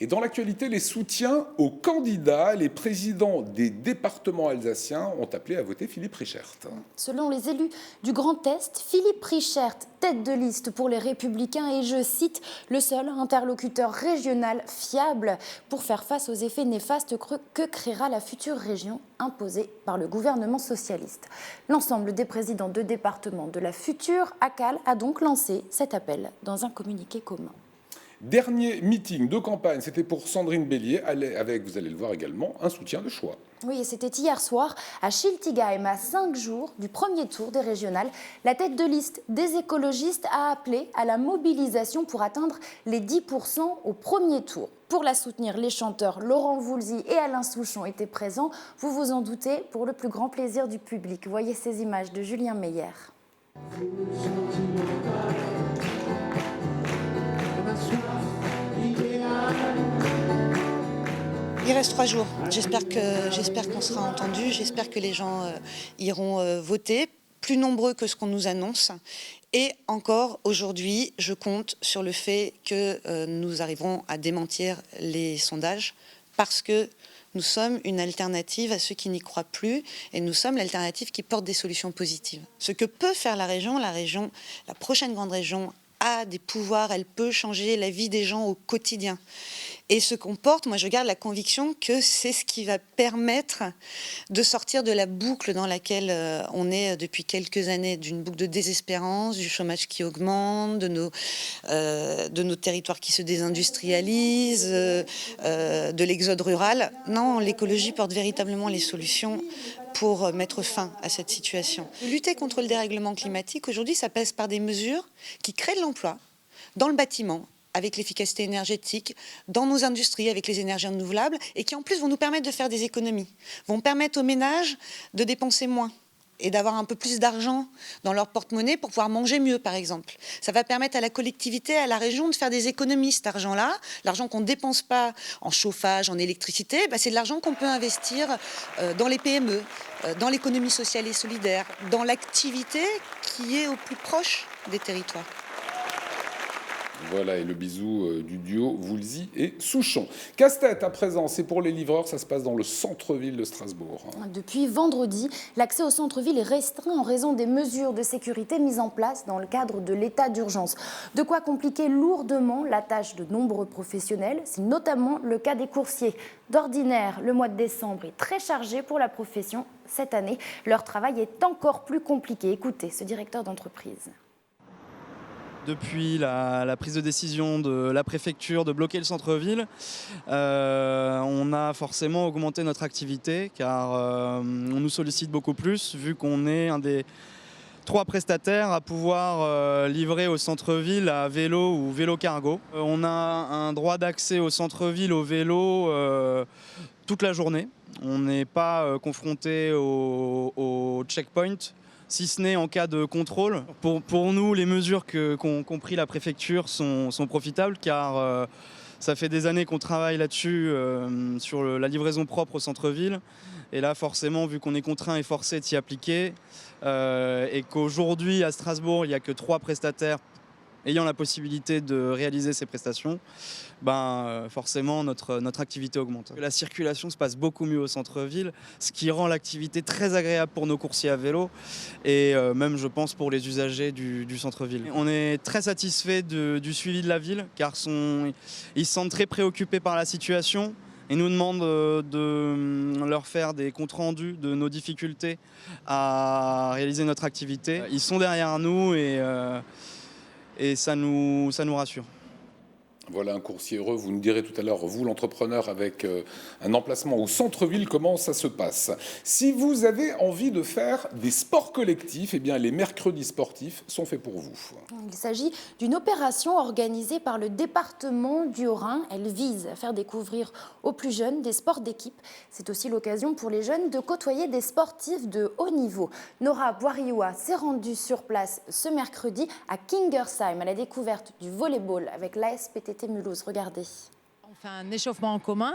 Et dans l'actualité, les soutiens aux candidats, les présidents des départements alsaciens ont appelé à voter Philippe Richert. Selon les élus du Grand Est, Philippe Richert, tête de liste pour les Républicains, est, je cite, le seul interlocuteur régional fiable pour faire face aux effets néfastes que créera la future région imposée par le gouvernement socialiste. L'ensemble des présidents de départements de la future ACAL a donc lancé cet appel dans un communiqué commun. Dernier meeting de campagne, c'était pour Sandrine Bélier, avec, vous allez le voir également, un soutien de choix. Oui, et c'était hier soir à Schiltigheim, à 5 jours du premier tour des régionales. La tête de liste des écologistes a appelé à la mobilisation pour atteindre les 10% au premier tour. Pour la soutenir, les chanteurs Laurent Voulzy et Alain Souchon étaient présents. Vous vous en doutez, pour le plus grand plaisir du public. Voyez ces images de Julien Meyer. Il reste 3 jours. J'espère qu'on sera entendu. J'espère que les gens iront voter, plus nombreux que ce qu'on nous annonce. Et encore aujourd'hui, je compte sur le fait que nous arriverons à démentir les sondages parce que nous sommes une alternative à ceux qui n'y croient plus et nous sommes l'alternative qui porte des solutions positives. Ce que peut faire la prochaine grande région, a des pouvoirs, elle peut changer la vie des gens au quotidien. Et ce qu'on porte, moi je garde la conviction que c'est ce qui va permettre de sortir de la boucle dans laquelle on est depuis quelques années, d'une boucle de désespérance, du chômage qui augmente, de nos territoires qui se désindustrialisent, de l'exode rural. Non, l'écologie porte véritablement les solutions pour mettre fin à cette situation. Lutter contre le dérèglement climatique, aujourd'hui, ça passe par des mesures qui créent de l'emploi dans le bâtiment, avec l'efficacité énergétique, dans nos industries, avec les énergies renouvelables, et qui en plus vont nous permettre de faire des économies, vont permettre aux ménages de dépenser moins et d'avoir un peu plus d'argent dans leur porte-monnaie pour pouvoir manger mieux, par exemple. Ça va permettre à la collectivité, à la région de faire des économies, cet argent-là. L'argent qu'on ne dépense pas en chauffage, en électricité, c'est de l'argent qu'on peut investir dans les PME, dans l'économie sociale et solidaire, dans l'activité qui est au plus proche des territoires. Voilà, et le bisou du duo Voulzy et Souchon. Casse-tête à présent, c'est pour les livreurs, ça se passe dans le centre-ville de Strasbourg. Depuis vendredi, l'accès au centre-ville est restreint en raison des mesures de sécurité mises en place dans le cadre de l'état d'urgence. De quoi compliquer lourdement la tâche de nombreux professionnels, c'est notamment le cas des coursiers. D'ordinaire, le mois de décembre est très chargé pour la profession. Cette année, leur travail est encore plus compliqué. Écoutez ce directeur d'entreprise. Depuis la prise de décision de la préfecture de bloquer le centre-ville, on a forcément augmenté notre activité car on nous sollicite beaucoup plus vu qu'on est un des 3 prestataires à pouvoir livrer au centre-ville à vélo ou vélo cargo. On a un droit d'accès au centre-ville au vélo toute la journée. On n'est pas confronté au checkpoint, si ce n'est en cas de contrôle. Pour nous, les mesures qu'ont pris la préfecture sont profitables car ça fait des années qu'on travaille là-dessus, sur la livraison propre au centre-ville. Et là, forcément, vu qu'on est contraint et forcé de s'y appliquer, et qu'aujourd'hui, à Strasbourg, il n'y a que 3 prestataires ayant la possibilité de réaliser ces prestations, forcément notre activité augmente. La circulation se passe beaucoup mieux au centre-ville, ce qui rend l'activité très agréable pour nos coursiers à vélo et même je pense pour les usagers du centre-ville. On est très satisfait du suivi de la ville car ils se sentent très préoccupés par la situation. Ils nous demandent de leur faire des comptes rendus de nos difficultés à réaliser notre activité. Ils sont derrière nous et ça nous rassure. Voilà un coursier heureux, vous nous direz tout à l'heure, vous l'entrepreneur avec un emplacement au centre-ville, comment ça se passe. Si vous avez envie de faire des sports collectifs, eh bien les mercredis sportifs sont faits pour vous. Il s'agit d'une opération organisée par le département du Haut-Rhin. Elle vise à faire découvrir aux plus jeunes des sports d'équipe. C'est aussi l'occasion pour les jeunes de côtoyer des sportifs de haut niveau. Nora Boirioua s'est rendue sur place ce mercredi à Kingersheim à la découverte du volleyball avec l'ASPTT Mulhouse. Regardez. On fait un échauffement en commun.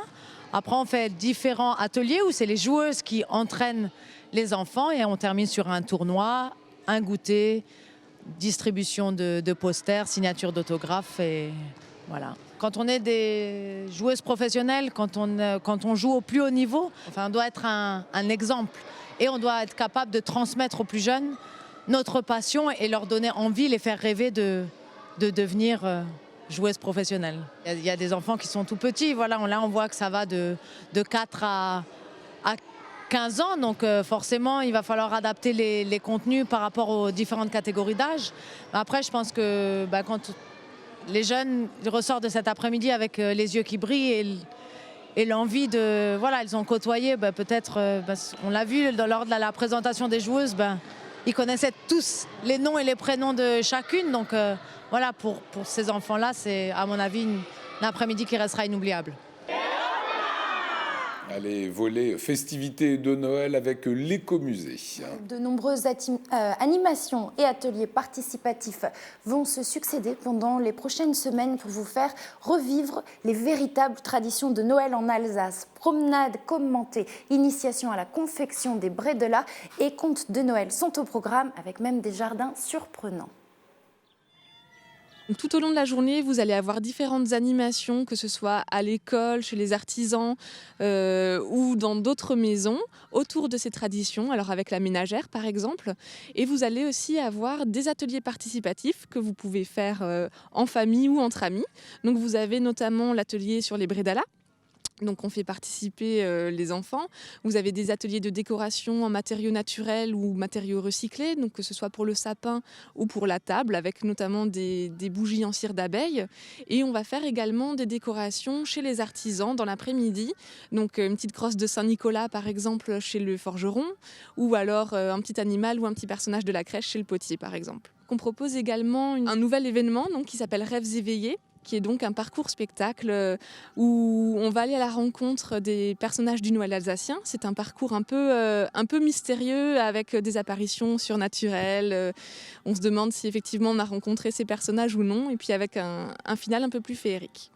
Après, on fait différents ateliers où c'est les joueuses qui entraînent les enfants et on termine sur un tournoi, un goûter, distribution de posters, signature d'autographes et Voilà. Quand on est des joueuses professionnelles, quand on joue au plus haut niveau, on doit être un exemple. Et on doit être capable de transmettre aux plus jeunes notre passion et leur donner envie, les faire rêver de devenir joueuses professionnelles. Il y a des enfants qui sont tout petits. Voilà, là, on voit que ça va de 4 à 15 ans. Donc forcément, il va falloir adapter les contenus par rapport aux différentes catégories d'âge. Après, je pense que quand les jeunes ressortent de cet après-midi avec les yeux qui brillent et l'envie de... Voilà, ils ont côtoyé, peut-être, on l'a vu lors de la présentation des joueuses, ils connaissaient tous les noms et les prénoms de chacune. Donc voilà, pour ces enfants-là, c'est à mon avis un après-midi qui restera inoubliable. Allez, volet festivités de Noël avec l'écomusée. De nombreuses animations et ateliers participatifs vont se succéder pendant les prochaines semaines pour vous faire revivre les véritables traditions de Noël en Alsace. Promenades commentées, initiation à la confection des brédelas et contes de Noël sont au programme avec même des jardins surprenants. Tout au long de la journée, vous allez avoir différentes animations, que ce soit à l'école, chez les artisans ou dans d'autres maisons, autour de ces traditions, alors avec la ménagère par exemple. Et vous allez aussi avoir des ateliers participatifs que vous pouvez faire en famille ou entre amis. Donc vous avez notamment l'atelier sur les brédalas. Donc on fait participer les enfants. Vous avez des ateliers de décoration en matériaux naturels ou matériaux recyclés, donc que ce soit pour le sapin ou pour la table, avec notamment des bougies en cire d'abeille. Et on va faire également des décorations chez les artisans dans l'après-midi. Donc une petite crosse de Saint-Nicolas par exemple chez le forgeron, ou alors un petit animal ou un petit personnage de la crèche chez le potier par exemple. On propose également un nouvel événement qui s'appelle Rêves éveillés, qui est donc un parcours spectacle où on va aller à la rencontre des personnages du Noël alsacien. C'est un parcours un peu mystérieux avec des apparitions surnaturelles. On se demande si effectivement on a rencontré ces personnages ou non, et puis avec un final un peu plus féerique.